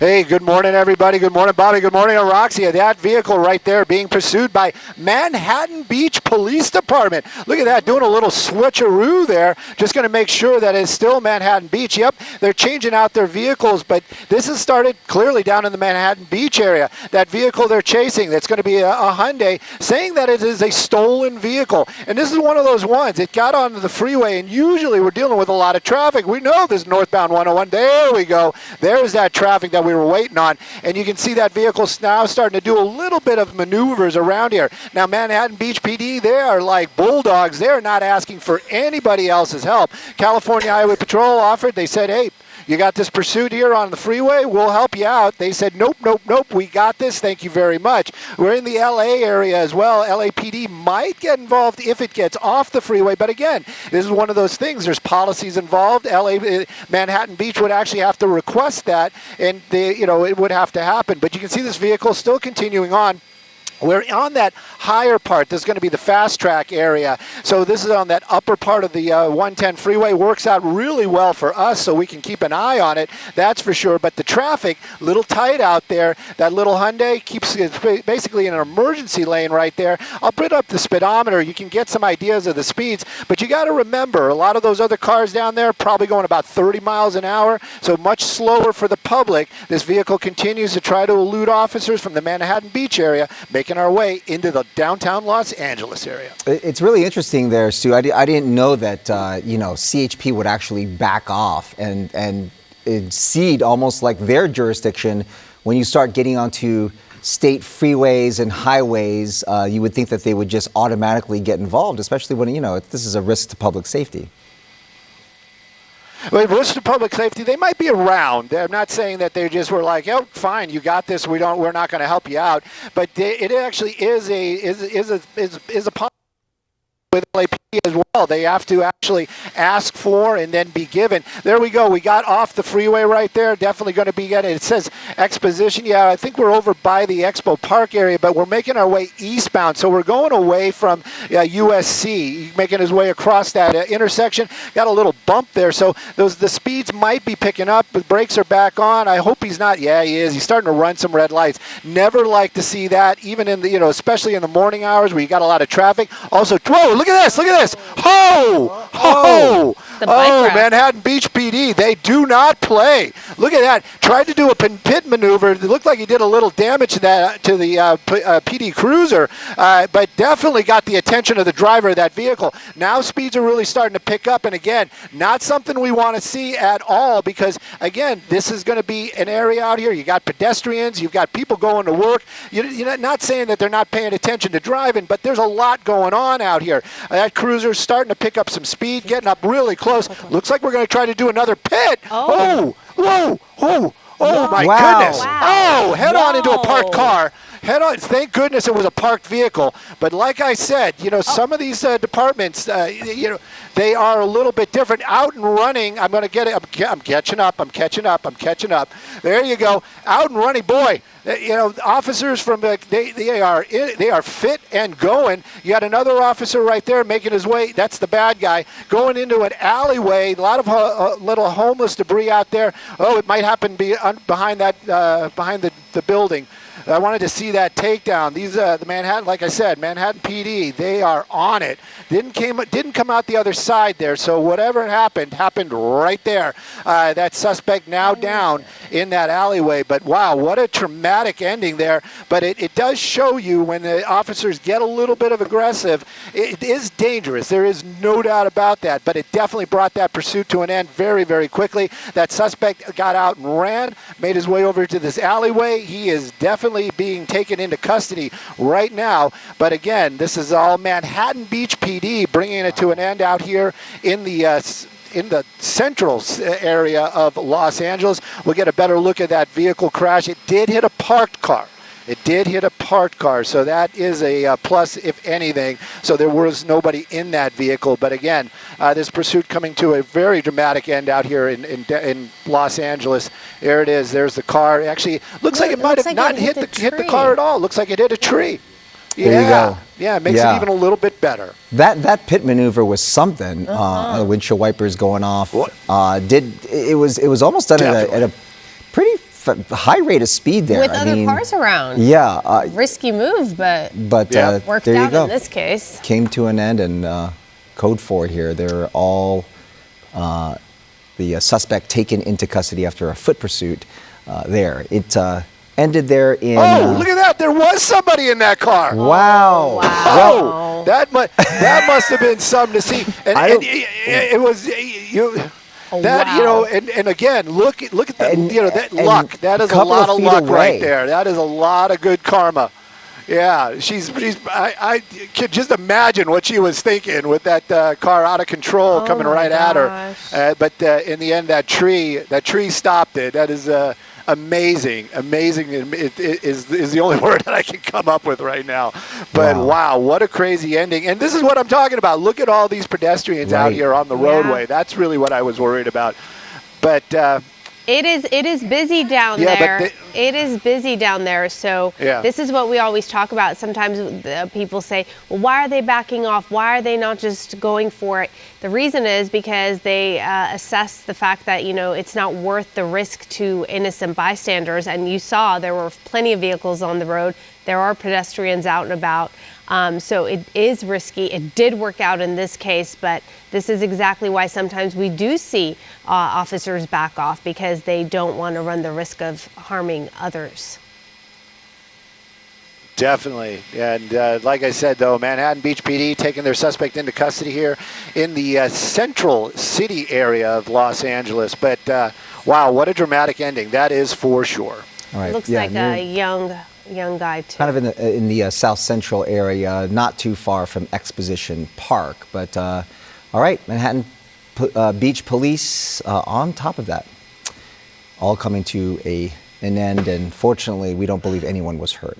Hey, good morning, everybody. Good morning, Bobby. Good morning, Roxy. That vehicle right there being pursued by Manhattan Beach Police Department. Look at that, doing a little switcheroo there. Just going to make sure that it's still Manhattan Beach. Yep, they're changing out their vehicles, but this has started clearly down in the Manhattan Beach area. That vehicle they're chasing, that's going to be a Hyundai, saying that it is a stolen vehicle. And this is one of those ones. It got onto the freeway, and usually we're dealing with a lot of traffic. We know this northbound 101. There we go. There's that traffic that we were waiting on, and you can see that vehicle now starting to do a little bit of maneuvers around here. Now, Manhattan Beach PD, they are like bulldogs. They're not asking for anybody else's help. California Highway Patrol offered. They said, hey, you got this pursuit here on the freeway, we'll help you out. They said, nope, nope, nope, we got this, thank you very much. We're in the LA area as well. LAPD might get involved if it gets off the freeway, but again, this is one of those things. There's policies involved. Manhattan Beach would actually have to request that, and it would have to happen. But you can see this vehicle still continuing on. We're on that higher part. This is going to be the fast track area. So this is on that upper part of the 110 freeway. Works out really well for us, so we can keep an eye on it. That's for sure. But the traffic, a little tight out there. That little Hyundai keeps basically in an emergency lane right there. I'll put up the speedometer. You can get some ideas of the speeds. But you got to remember, a lot of those other cars down there probably going about 30 miles an hour, so much slower for the public. This vehicle continues to try to elude officers from the Manhattan Beach area, making our way into the downtown Los Angeles area. It's really interesting there, Stu. I didn't know that CHP would actually back off and cede almost like their jurisdiction when you start getting onto state freeways and highways. You would think that they would just automatically get involved, especially when this is a risk to public safety. Well, risk to public safety, they might be around. I'm not saying that they just were like, oh, fine, you got this. We're not going to help you out. But it actually is a possibility with LAPD as well. They have to actually ask for and then be given. There we go. We got off the freeway right there. Definitely going to be getting, it says Exposition. Yeah, I think we're over by the Expo Park area, but we're making our way eastbound. So we're going away from USC, making his way across that intersection. Got a little bump there. So the speeds might be picking up. The brakes are back on. I hope he's not. Yeah, he is. He's starting to run some red lights. Never like to see that, even in the, especially in the morning hours where you got a lot of traffic. Also, whoa, look at this. Look at this. Oh, oh, oh, Manhattan Beach PD, they do not play. Look at that. Tried to do a pit maneuver. It looked like he did a little damage to the PD Cruiser, but definitely got the attention of the driver of that vehicle. Now speeds are really starting to pick up, and again, not something we want to see at all because, again, this is going to be an area out here. You got pedestrians. You've got people going to work. You're not saying that they're not paying attention to driving, but there's a lot going on out here. That Cruiser's starting to pick up some speed, getting up really close. Looks like we're going to try to do another pit. Oh, whoa, oh, oh, my goodness. Wow. Oh, head on into a parked car. Head on. Thank goodness it was a parked vehicle. But like I said, some of these departments, they are a little bit different. Out and running, I'm going to get it. I'm catching up. I'm catching up. I'm catching up. There you go. Out and running, boy. Officers from they are fit and going. You got another officer right there making his way. That's the bad guy going into an alleyway. A lot of little homeless debris out there. Oh, it might happen behind that behind the building. I wanted to see that takedown. These the Manhattan, like I said, Manhattan PD, they are on it. Didn't come out the other side there. So whatever happened right there. That suspect now down in that alleyway. But wow, what a traumatic ending there. But it does show you when the officers get a little bit of aggressive, it is dangerous. There is no doubt about that. But it definitely brought that pursuit to an end very, very quickly. That suspect got out and ran, made his way over to this alleyway. He is definitely being taken into custody right now. But again, this is all Manhattan Beach PD bringing it to an end out here in the central area of Los Angeles. We'll get a better look at that vehicle crash. It did hit a parked car. It did hit a parked car, so that is a plus, if anything. So there was nobody in that vehicle. But again, this pursuit coming to a very dramatic end out here in Los Angeles. There it is. There's the car. Actually, looks like it might have not hit the car at all. Looks like it hit a tree. Yeah. There you go. Yeah, it makes it even a little bit better. That pit maneuver was something. The windshield wipers going off. It was almost done at a pretty high rate of speed there. With I other mean, cars around. Yeah. Risky move, but Yeah. worked there you out go. in this case. Came to an end, and code for it here. They're all the suspect taken into custody after a foot pursuit there. It ended there in. Oh, look at that! There was somebody in that car. Wow. Oh, that must have been something to see. And, I and don't- it was you. Oh, That wow. and again, look at the And- that and luck. That is a couple lot of of feet luck away. right there. That is a lot of good karma. Yeah, I can just imagine what she was thinking with that car out of control Oh coming my right at her. gosh. But in the end, that tree stopped it. That is amazing. Amazing is the only word that I can come up with right now. But wow, what a crazy ending. And this is what I'm talking about. Look at all these pedestrians out Right. here on the Yeah. roadway. That's really what I was worried about. But It is busy down Yeah, but there. It is busy down there. So Yeah. this is what we always talk about. Sometimes people say, well, why are they backing off? Why are they not just going for it? The reason is because they assess the fact that, it's not worth the risk to innocent bystanders. And you saw there were plenty of vehicles on the road. There are pedestrians out and about. So it is risky. It did work out in this case, but this is exactly why sometimes we do see officers back off, because they don't want to run the risk of harming others. definitely. And like I said, though, Manhattan Beach PD taking their suspect into custody here in the central city area of Los Angeles. But wow, what a dramatic ending. That is for sure. All right. Looks yeah, like near- a young guy too. kind of in the South Central area, not too far from Exposition Park. But all right, Manhattan Beach Police on top of that, all coming to an end. And fortunately, we don't believe anyone was hurt.